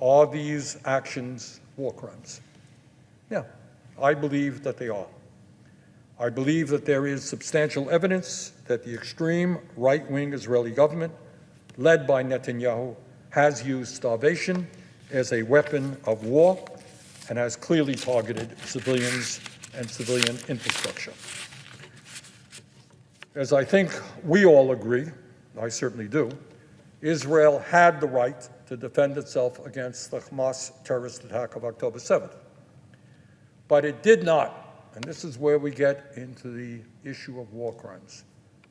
Are these actions war crimes? Yeah, I believe that they are. I believe that there is substantial evidence that the extreme right-wing Israeli government, led by Netanyahu, has used starvation as a weapon of war and has clearly targeted civilians and civilian infrastructure. As I think we all agree, I certainly do, Israel had the right to defend itself against the Hamas terrorist attack of October 7th. But it did not, and this is where we get into the issue of war crimes.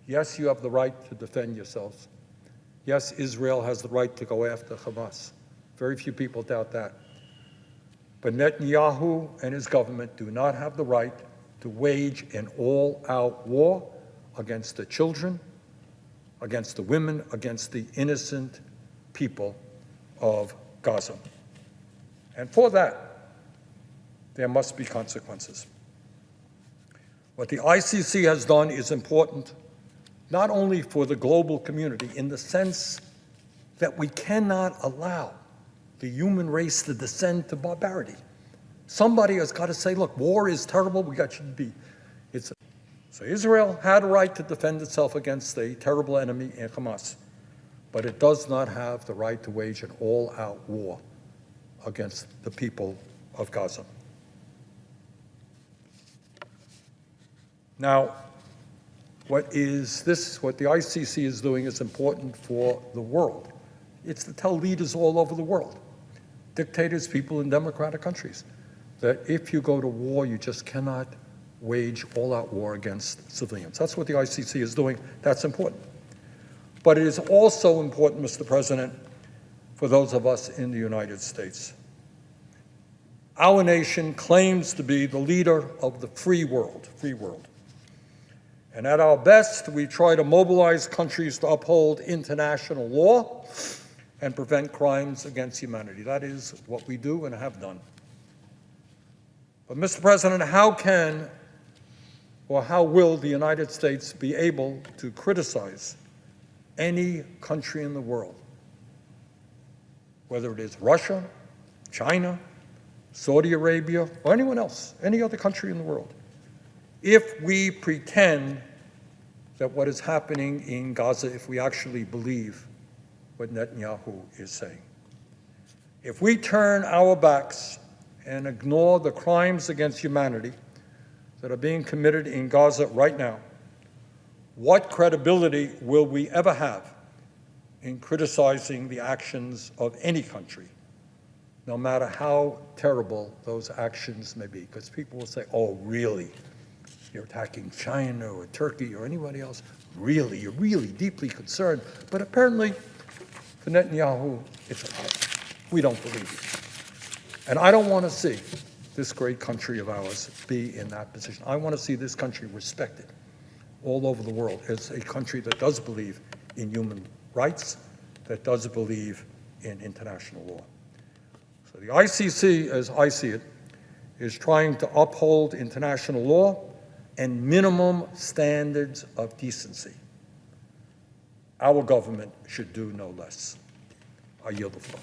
Yes, you have the right to defend yourselves. Yes, Israel has the right to go after Hamas. Very few people doubt that. But Netanyahu and his government do not have the right to wage an all-out war against the children, against the women, against the innocent people of Gaza. And for that, there must be consequences. What the ICC has done is important not only for the global community in the sense that we cannot allow the human race to descend to barbarity. Somebody has got to say, look, war is terrible, So Israel had a right to defend itself against a terrible enemy in Hamas, but it does not have the right to wage an all-out war against the people of Gaza. Now, what the ICC is doing is important for the world. It's to tell leaders all over the world, dictators, people in democratic countries, that if you go to war, you just cannot wage all-out war against civilians. That's what the ICC is doing. That's important. But it is also important, Mr. President, for those of us in the United States. Our nation claims to be the leader of the free world. And at our best, we try to mobilize countries to uphold international law and prevent crimes against humanity. That is what we do and have done. But, Mr. President, how will the United States be able to criticize any country in the world, whether it is Russia, China, Saudi Arabia, or anyone else, any other country in the world, if we pretend that what is happening in Gaza, if we actually believe what Netanyahu is saying? If we turn our backs and ignore the crimes against humanity that are being committed in Gaza right now, what credibility will we ever have in criticizing the actions of any country, no matter how terrible those actions may be? Because people will say, oh, really? You're attacking China or Turkey or anybody else? Really? You're really deeply concerned? But apparently, for Netanyahu, it's okay. We don't believe you. And I don't want to see this great country of ours be in that position. I want to see this country respected all over the world as a country that does believe in human rights, that does believe in international law. So the ICC, as I see it, is trying to uphold international law and minimum standards of decency. Our government should do no less. I yield the floor.